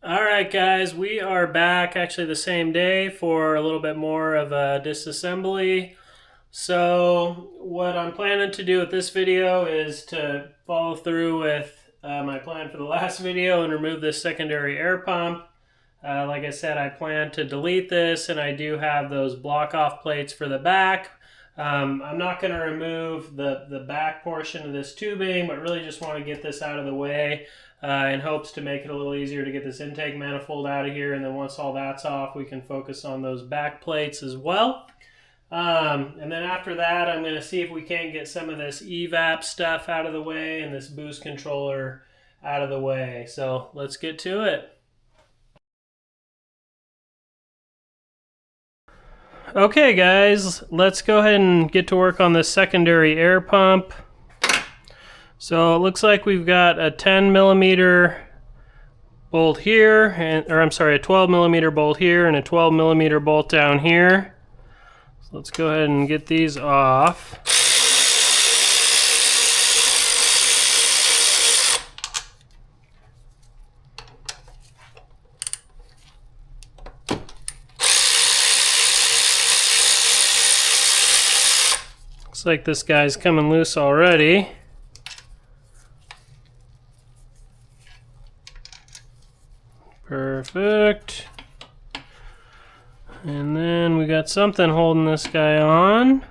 Alright guys, we are back actually the same day for a little bit more of a disassembly. So what I'm planning to do with this video is to follow through with my plan for the last video and remove this secondary air pump. Like I said, I plan to delete this, and I do have those block off plates for the back. I'm not going to remove the back portion of this tubing, but really just want to get this out of the way in hopes to make it a little easier to get this intake manifold out of here. And then once all that's off, we can focus on those back plates as well. And then after that, I'm going to see if we can't get some of this Evap stuff out of the way and this boost controller out of the way. So let's get to it. Okay guys, let's go ahead and get to work on this secondary air pump. So it looks like we've got a 10 millimeter bolt here, a 12 millimeter bolt here and a 12 millimeter bolt down here. So let's go ahead and get these off. Looks like this guy's coming loose already. Perfect. And then we got something holding this guy on.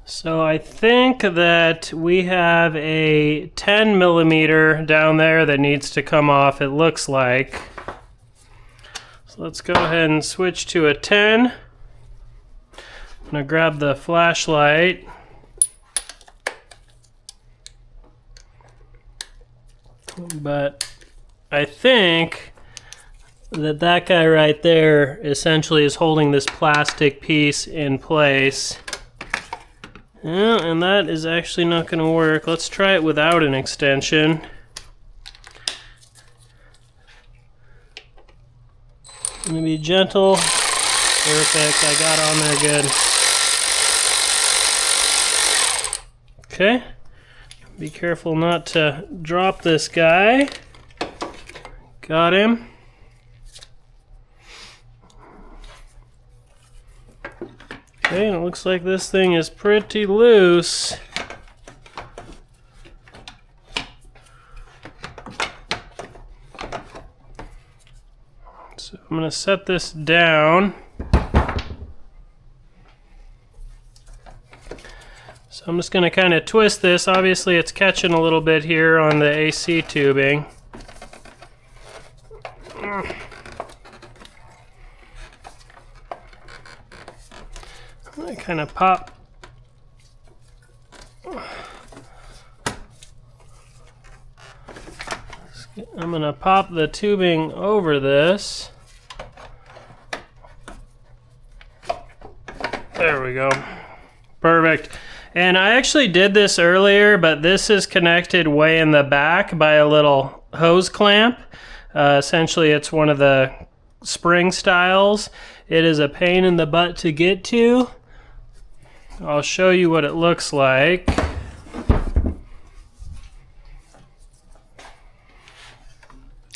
So I think that we have a 10 millimeter down there that needs to come off, it looks like. So let's go ahead and switch to a 10. I'm going to grab the flashlight. But I think that guy right there essentially is holding this plastic piece in place. Yeah, and that is actually not going to work. Let's try it without an extension. I'm going to be gentle. Perfect, I got on there good. Okay. Be careful not to drop this guy. Got him. Okay, and it looks like this thing is pretty loose. So I'm going to set this down. So I'm just going to kind of twist this. Obviously it's catching a little bit here on the AC tubing. I kind of pop. I'm going to pop the tubing over this. There we go. Perfect. And I actually did this earlier, but this is connected way in the back by a little hose clamp. Essentially, it's one of the spring styles. It is a pain in the butt to get to. I'll show you what it looks like.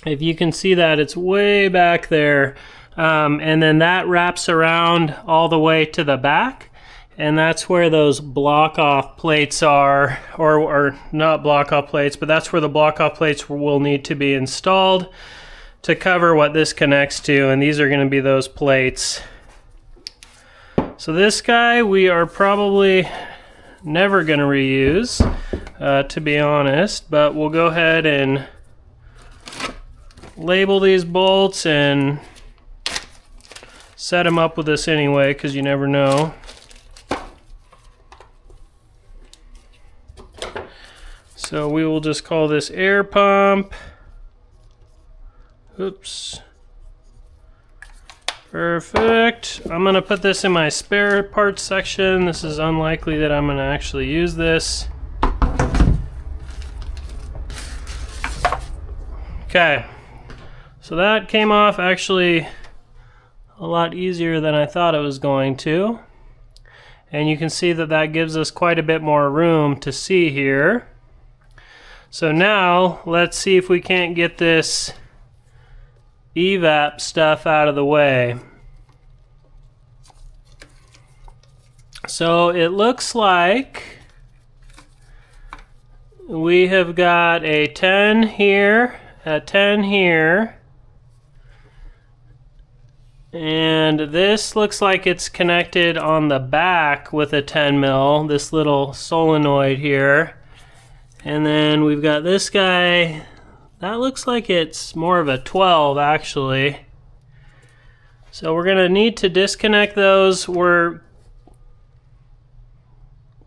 If you can see that, it's way back there. And then that wraps around all the way to the back. And that's where those block-off plates are, or not block-off plates, but that's where the block-off plates will need to be installed to cover what this connects to, and these are going to be those plates. So this guy we are probably never going to reuse, to be honest, but we'll go ahead and label these bolts and set them up with this anyway, because you never know. So we will just call this air pump. Oops. Perfect. I'm going to put this in my spare parts section. This is unlikely that I'm going to actually use this. Okay. So that came off actually a lot easier than I thought it was going to. And you can see that that gives us quite a bit more room to see here. So now let's see if we can't get this Evap stuff out of the way. So it looks like we have got a 10 here, a 10 here, and this looks like it's connected on the back with a 10 mil, this little solenoid here. And then we've got this guy, that looks like it's more of a 12 actually. So we're gonna need to disconnect those. We're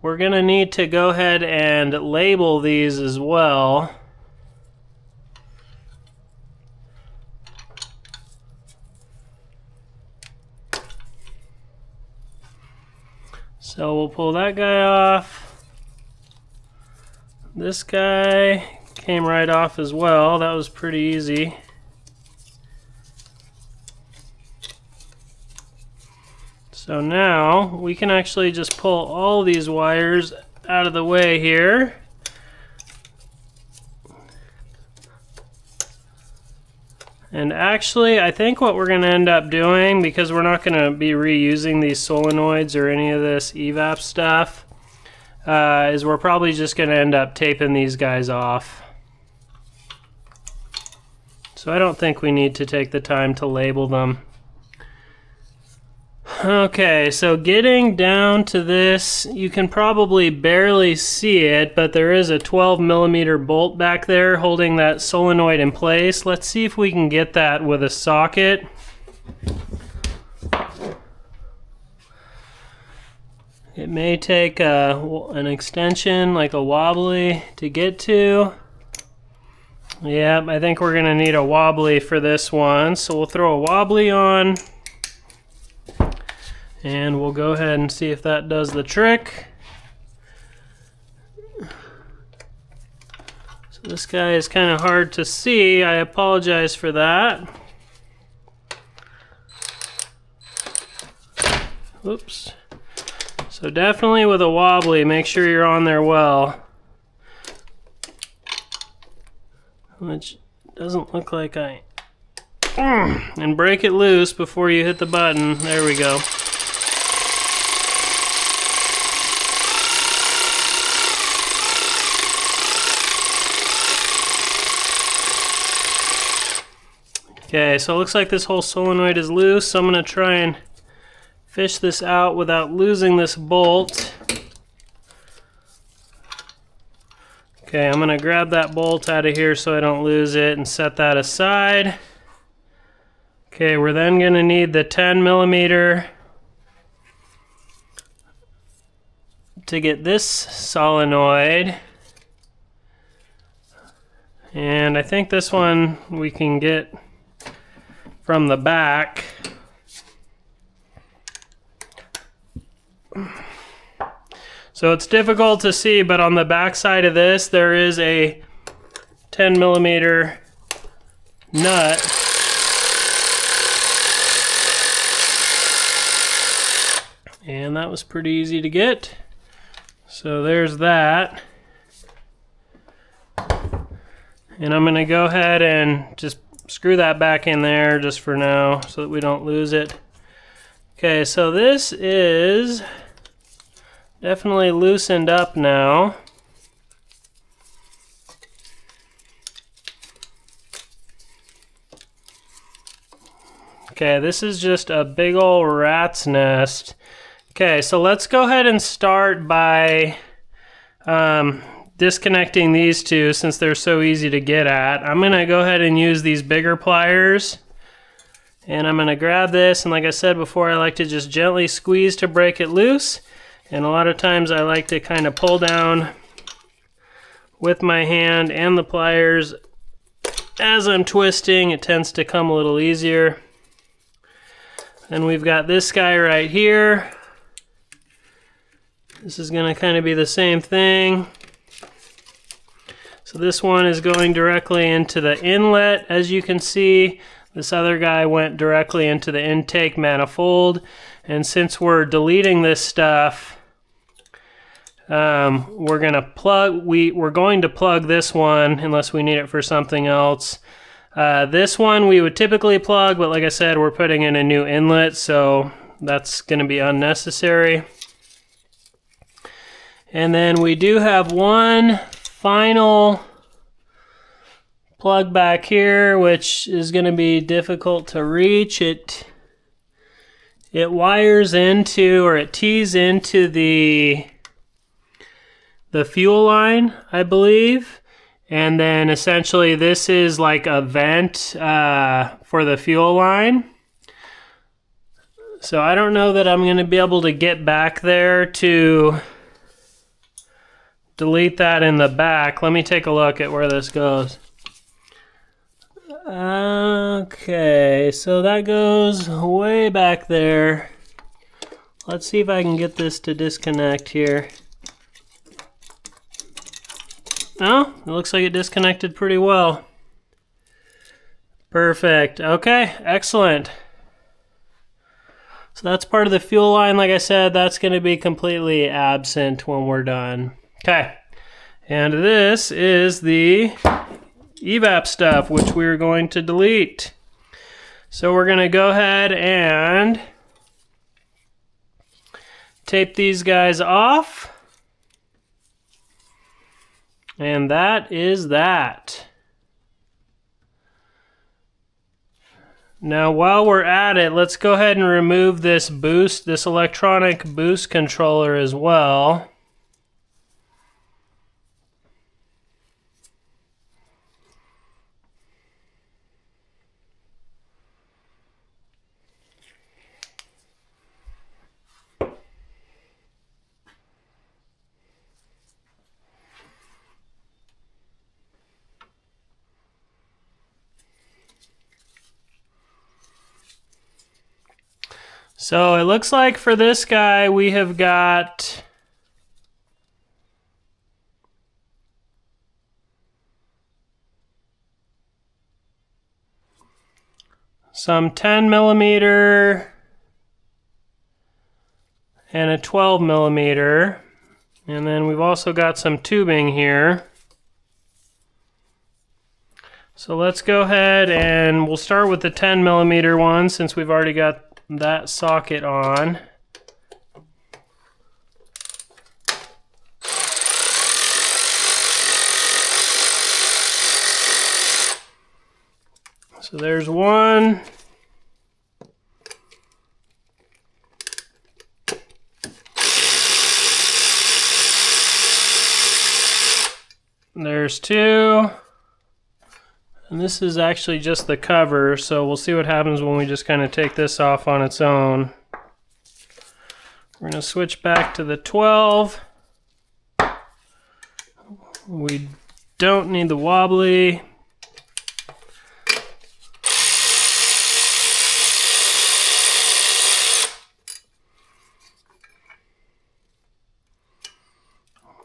gonna need to go ahead and label these as well. So we'll pull that guy off. This guy came right off as well. That was pretty easy. So now we can actually just pull all these wires out of the way here. And actually, I think what we're going to end up doing, because we're not going to be reusing these solenoids or any of this Evap stuff, is we're probably just going to end up taping these guys off. So I don't think we need to take the time to label them. Okay, so getting down to this, you can probably barely see it, but there is a 12mm bolt back there holding that solenoid in place. Let's see if we can get that with a socket. It may take an extension like a wobbly to get to. Yep, I think we're gonna need a wobbly for this one. So we'll throw a wobbly on and we'll go ahead and see if that does the trick. So this guy is kind of hard to see. I apologize for that. Oops. So definitely with a wobbly, make sure you're on there well. Which doesn't look like I... And break it loose before you hit the button. There we go. Okay, so it looks like this whole solenoid is loose, so I'm going to try and fish this out without losing this bolt. Okay, I'm going to grab that bolt out of here so I don't lose it and set that aside. Okay, we're then going to need the 10mm to get this solenoid. And I think this one we can get from the back. So it's difficult to see, but on the back side of this there is a 10mm nut. And that was pretty easy to get. So there's that. And I'm going to go ahead and just screw that back in there just for now so that we don't lose it. Okay, so this is definitely loosened up now. Okay, this is just a big old rat's nest. Okay, so let's go ahead and start by disconnecting these two since they're so easy to get at. I'm going to go ahead and use these bigger pliers. And I'm going to grab this, and like I said before, I like to just gently squeeze to break it loose. And a lot of times I like to kind of pull down with my hand and the pliers as I'm twisting. It tends to come a little easier. Then we've got this guy right here. This is going to kind of be the same thing. So this one is going directly into the inlet, as you can see. This other guy went directly into the intake manifold. And since we're deleting this stuff, We're going to plug this one unless we need it for something else. This one we would typically plug, but like I said, we're putting in a new inlet, so that's going to be unnecessary. And then we do have one final plug back here, which is going to be difficult to reach. It wires into, or it tees into the fuel line, I believe. And then essentially this is like a vent for the fuel line. So I don't know that I'm going to be able to get back there to delete that in the back. Let me take a look at where this goes. Okay, so that goes way back there. Let's see if I can get this to disconnect here. Oh, it looks like it disconnected pretty well. Perfect. Okay, excellent. So that's part of the fuel line. Like I said, that's going to be completely absent when we're done. Okay, and this is the Evap stuff, which we're going to delete. So we're going to go ahead and tape these guys off. And that is that. Now while we're at it, let's go ahead and remove this electronic boost controller as well. So it looks like for this guy we have got some 10 millimeter and a 12 millimeter, and then we've also got some tubing here. So let's go ahead and we'll start with the 10 millimeter one since we've already got that socket on. So there's one. There's two. And this is actually just the cover, so we'll see what happens when we just kind of take this off on its own. We're going to switch back to the 12. We don't need the wobbly.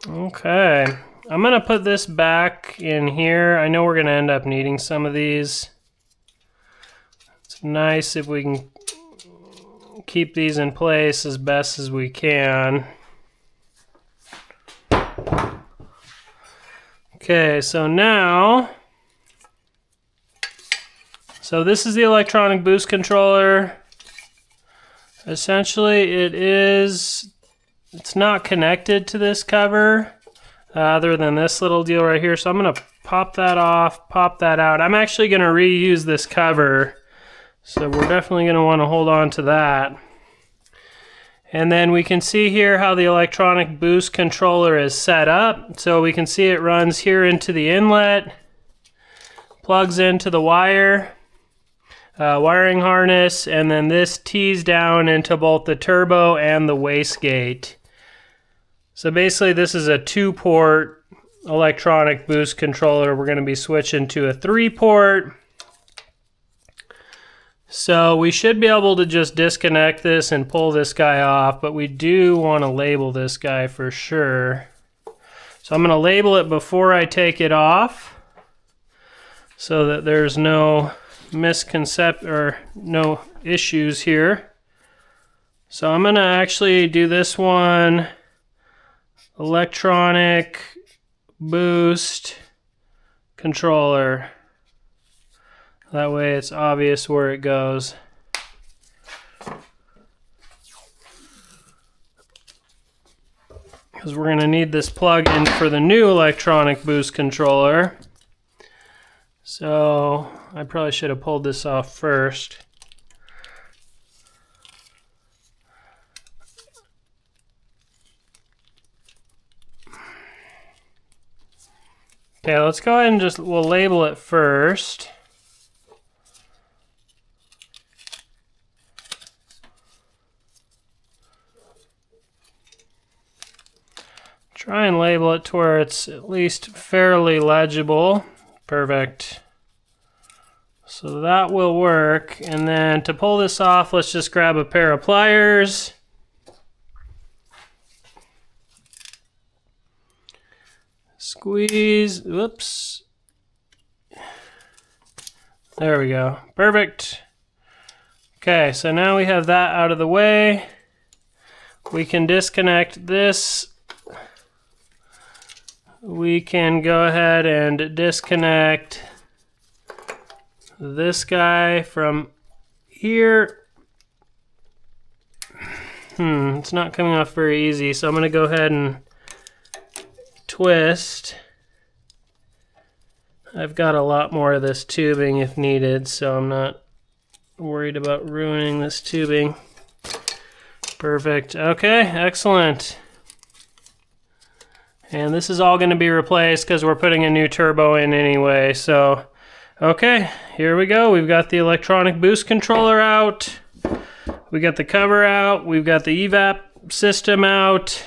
Okay. I'm going to put this back in here. I know we're going to end up needing some of these. It's nice if we can keep these in place as best as we can. Okay, so now, this is the electronic boost controller. Essentially, it's not connected to this cover. Other than this little deal right here. So I'm going to pop that off, pop that out. I'm actually going to reuse this cover. So we're definitely going to want to hold on to that. And then we can see here how the electronic boost controller is set up. So we can see it runs here into the inlet, plugs into the wiring harness, and then this tees down into both the turbo and the wastegate. So basically this is a 2-port electronic boost controller. We're going to be switching to a 3-port. So we should be able to just disconnect this and pull this guy off, but we do want to label this guy for sure. So I'm going to label it before I take it off so that there's no misconception or no issues here. So I'm going to actually do this one electronic boost controller. That way it's obvious where it goes. Because we're going to need this plug-in for the new electronic boost controller. So I probably should have pulled this off first. Okay, let's go ahead and we'll label it first. Try and label it to where it's at least fairly legible. Perfect. So that will work. And then to pull this off, let's just grab a pair of pliers. Squeeze. Whoops. There we go. Perfect. Okay, so now we have that out of the way. We can disconnect this. We can go ahead and disconnect this guy from here. It's not coming off very easy, so I'm going to go ahead and twist. I've got a lot more of this tubing if needed, so I'm not worried about ruining this tubing. Perfect. Okay, excellent. And this is all going to be replaced because we're putting a new turbo in anyway. So, okay, here we go. We've got the electronic boost controller out. We got the cover out. We've got the Evap system out.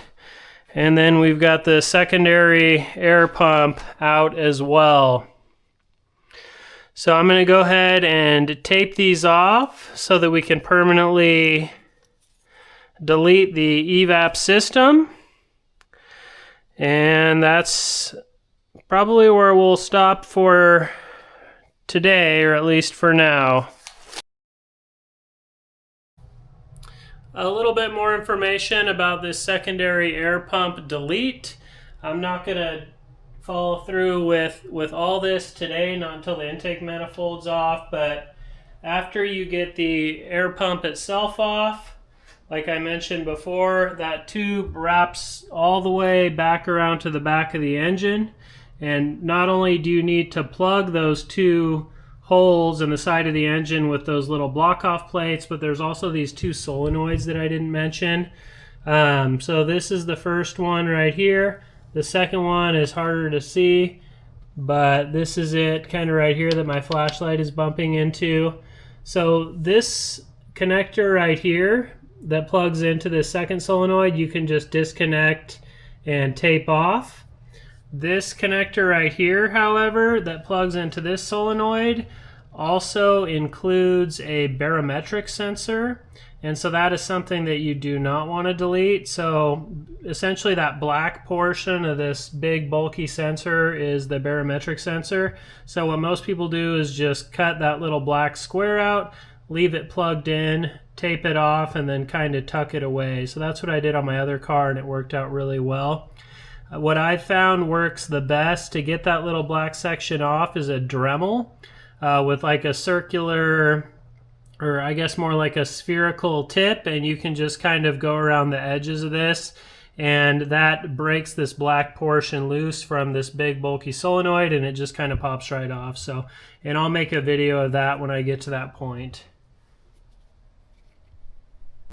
And then we've got the secondary air pump out as well. So I'm going to go ahead and tape these off so that we can permanently delete the Evap system. And that's probably where we'll stop for today, or at least for now. A little bit more information about this secondary air pump delete. I'm not going to follow through with all this today, not until the intake manifold's off, but after you get the air pump itself off, like I mentioned before, that tube wraps all the way back around to the back of the engine. And not only do you need to plug those two holes in the side of the engine with those little block-off plates, but there's also these two solenoids that I didn't mention. So this is the first one right here. The second one is harder to see, but this is it kind of right here that my flashlight is bumping into. So this connector right here that plugs into the second solenoid, you can just disconnect and tape off. This connector right here, however, that plugs into this solenoid also includes a barometric sensor, and so that is something that you do not want to delete. So essentially that black portion of this big bulky sensor is the barometric sensor. So what most people do is just cut that little black square out, leave it plugged in, tape it off, and then kind of tuck it away. So that's what I did on my other car, and it worked out really well. What I found works the best to get that little black section off is a Dremel with like a circular, or I guess more like a spherical tip, and you can just kind of go around the edges of this, and that breaks this black portion loose from this big bulky solenoid, and it just kind of pops right off. So, and I'll make a video of that when I get to that point.